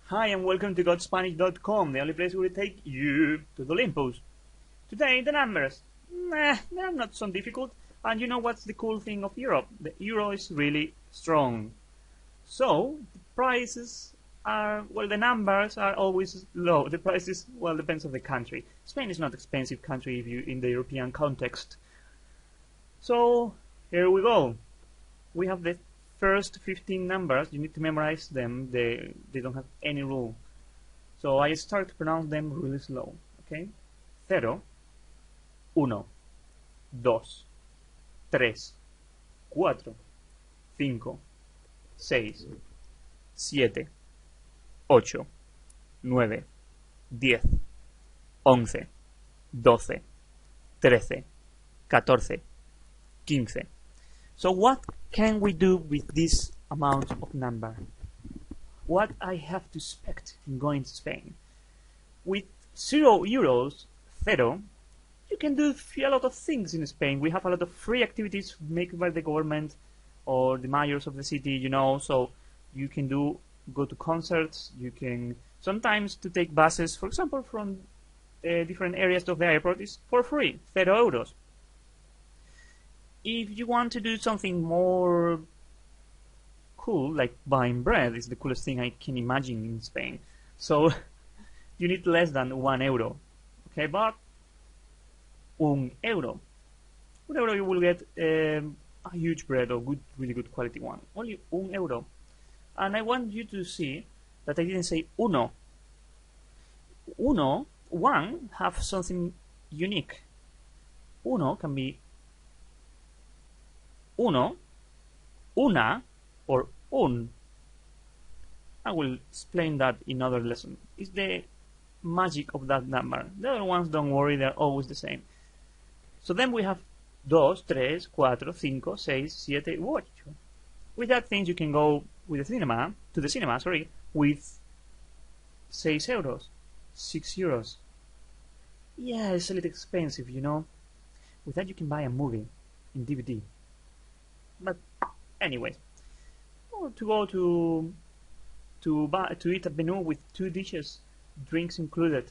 Hi and welcome to GotSpanish.com, the only place where we take you to the Olympus. Today, the numbers. They're not so difficult. And you know what's the cool thing of Europe? The euro is really strong. So, the prices are, well, the numbers are always low. The prices, well, depends on the country. Spain is not an expensive country if you in the European context. So, here we go. We have the first 15 numbers. You need to memorize them. They don't have any rule. So I start to pronounce them really slow. Okay? 0, 1, 2, 3, 4, 5, 6, 7, 8, 9, 10, 11, 12, 13, 14, 15. So what can we do with this amount of number? What I have to expect in going to Spain? With 0 euros, zero, you can do a lot of things in Spain. We have a lot of free activities made by the government or the mayors of the city, you know, so you can go to concerts, you can sometimes to take buses, for example, from different areas of the airport is for free, 0 euros. If you want to do something more cool, like buying bread, is the coolest thing I can imagine in Spain. So you need less than 1 euro. Okay, but 1 euro. 1 euro you will get a huge bread or really good quality one. Only 1 euro. And I want you to see that I didn't say uno. Uno, one, have something unique. Uno can be uno, una, or un. I will explain that in other lesson. It's the magic of that number. The other ones, don't worry, they're always the same. So then we have 2, 3, 4, 5, 6, 7, 8. With that things you can go with the cinema, with 6 euros, 6 euros. Yeah, it's a little expensive, you know. With that you can buy a movie in DVD. But anyways, or to go to eat a menu with 2 dishes, drinks included,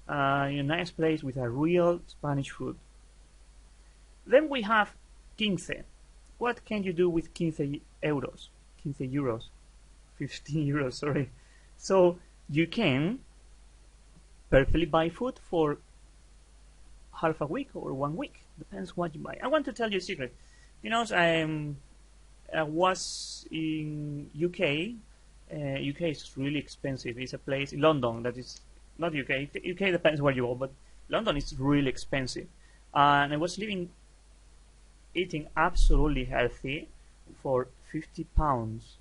in a nice place with a real Spanish food. Then we have 15. What can you do with 15 euros? 15 euros, 15 euros. Sorry. So you can perfectly buy food for half a week or 1 week. Depends what you buy. I want to tell you a secret. You know, I was in UK. UK is really expensive. It's a place in London that is not UK. UK depends where you go, but London is really expensive. And I was eating absolutely healthy for 50 pounds.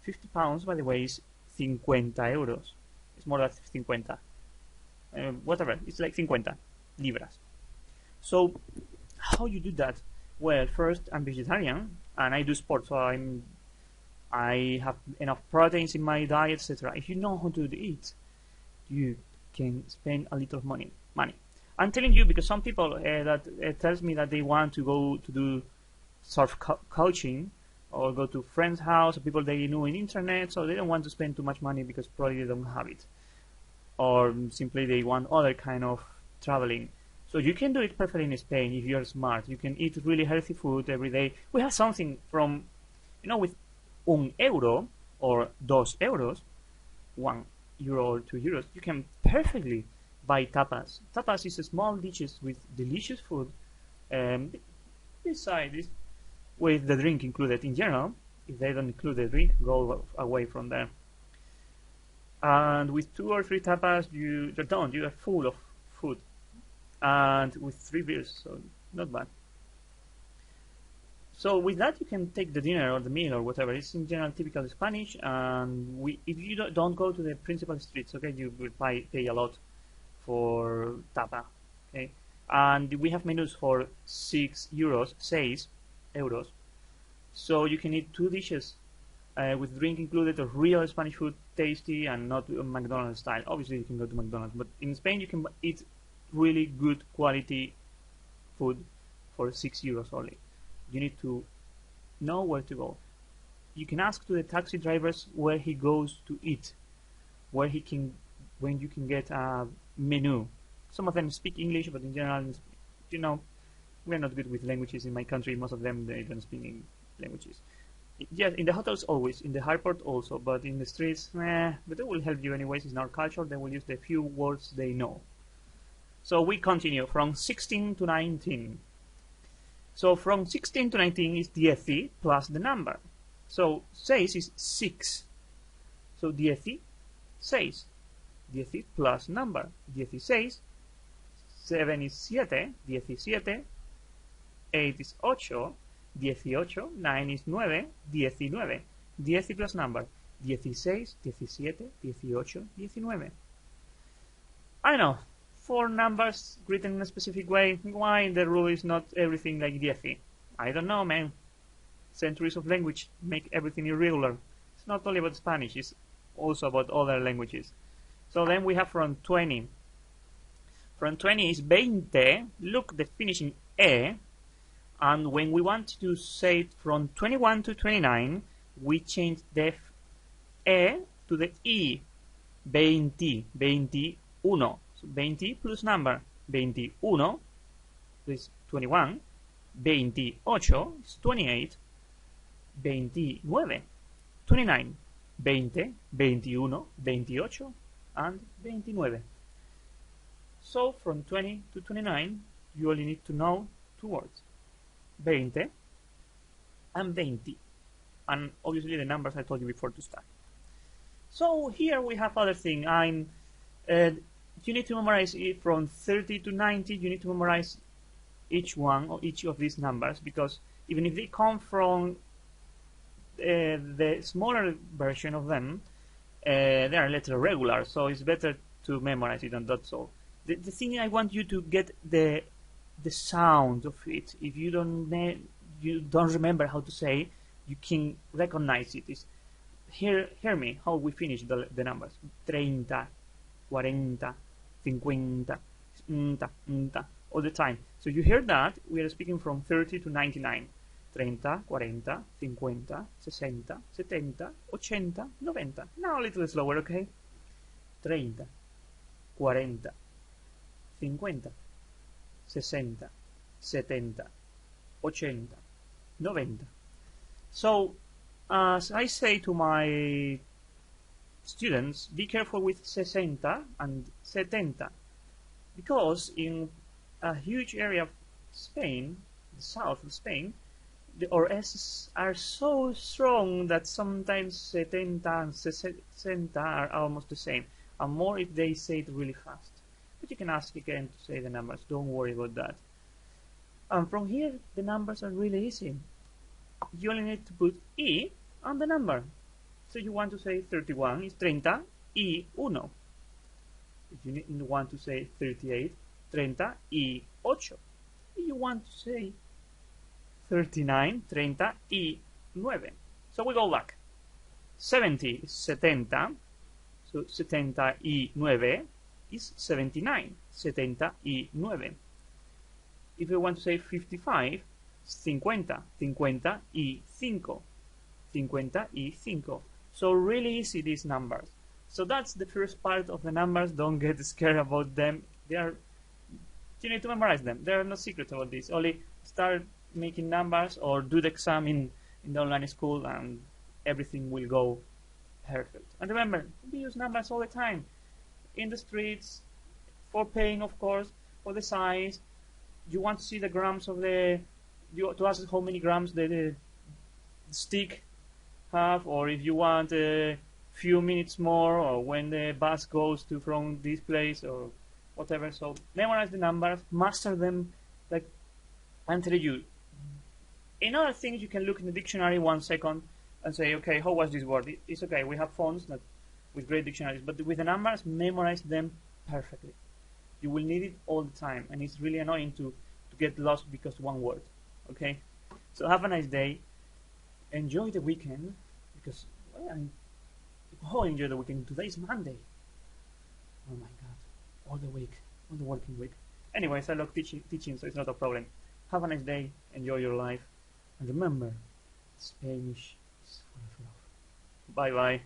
50 pounds, by the way, is 50 euros. It's more than 50. Whatever. It's like 50 libras. So, how you do that? Well, first I'm vegetarian and I do sports, so I have enough proteins in my diet, etc. If you know how to eat, you can spend a little money. I'm telling you because some people that tells me that they want to go to do surf coaching or go to friend's house or people they know in internet, so they don't want to spend too much money because probably they don't have it, or simply they want other kind of traveling. So you can do it perfectly in Spain if you're smart. You can eat really healthy food every day. We have something from, you know, with 1 euro or 2 euros, 1 euro or 2 euros, you can perfectly buy tapas. Tapas is small dishes with delicious food. Beside this, with the drink included. In general, if they don't include the drink, go away from there. And with 2 or 3 tapas, you're done. You are full of food. And with 3 beers, so not bad. So with that you can take the dinner or the meal or whatever. It's in general typical Spanish, and if you don't go to the principal streets, okay, you will pay a lot for tapa, okay. And we have menus for 6 euros. So you can eat 2 dishes with drink included of real Spanish food, tasty and not McDonald's style. Obviously you can go to McDonald's, but in Spain you can eat really good quality food for 6 euros only. You need to know where to go. You can ask to the taxi drivers where he goes to eat. where when you can get a menu. Some of them speak English, but in general, you know, we're not good with languages in my country. Most of them, they don't speak languages. Yes, in the hotels always, in the airport also, but in the streets, but they will help you anyways. In our culture, they will use the few words they know. So we continue from 16 to 19. So from 16 to 19 is 10 plus the number. So 6 is 6. So 10, 6. 10 plus number. 16. 7 is 7. 17. 8 is 8. 18. 9 is 9. 19. 10 plus number. 16, 17, 18, 19. I know. 4 numbers written in a specific way. Why the rule is not everything like 10? I don't know, man. Centuries of language make everything irregular. It's not only about Spanish, it's also about other languages. So then we have from 20. From 20 is 20. Look, the finishing E. And when we want to say it from 21 to 29, we change the E to the E. 20. 21. So 20 plus number. 21 is 21. 28 is 28. 29. 29. 20, 21, 28, and 29. So from 20 to 29, you only need to know 2 words. 20 and 20. And obviously the numbers I told you before to start. So here we have other thing. You need to memorize it from 30 to 90. You need to memorize each one or each of these numbers, because even if they come from the smaller version of them, they are a little irregular, so it's better to memorize it, and that's all. The thing I want you to get the sound of it. If you don't remember how to say, you can recognize it. Hear me how we finish the numbers. 30, 40, 50, all the time. So you hear that we are speaking from 30 to 99. 30, 40, 50, 60, 70, 80, 90. Now a little slower, okay? 30, 40, 50, 60, 70, 80, 90. So, as I say to my students, be careful with 60 and 70, because in a huge area of Spain, the south of Spain, our S's are so strong that sometimes 70 and 60 are almost the same, and more if they say it really fast. But you can ask again to say the numbers, don't worry about that. And from here, the numbers are really easy. You only need to put E on the number. So you want to say 31 is 30 y 1. If you want to say 38, 30 y 8. If you want to say 39, 30 y 9. So we go back. 70 is 70. So 70 y 9 is 79. 70 y 9. If you want to say 55, 50. 50 y 5. 50 y 5. So really easy, these numbers. So that's the first part of the numbers. Don't get scared about them. You need to memorize them. There are no secrets about this. Only start making numbers or do the exam in the online school, and everything will go perfect. And remember, we use numbers all the time. In the streets, for paying, of course, for the size. You want to see the grams of to ask how many grams the stick have, or if you want a few minutes more, or when the bus goes from this place or whatever. So memorize the numbers, master them. Like I'm telling you, in other things you can look in the dictionary 1 second and say, okay, how was this word? It's okay. We have phones with great dictionaries, but with the numbers, memorize them perfectly. You will need it all the time, and it's really annoying to get lost because of one word. Okay, so have a nice day. Enjoy the weekend, because enjoy the weekend. Today is Monday. Oh my God, all the working week. Anyways, I love teaching, so it's not a problem. Have a nice day. Enjoy your life, and remember, Spanish is full of love. Bye bye.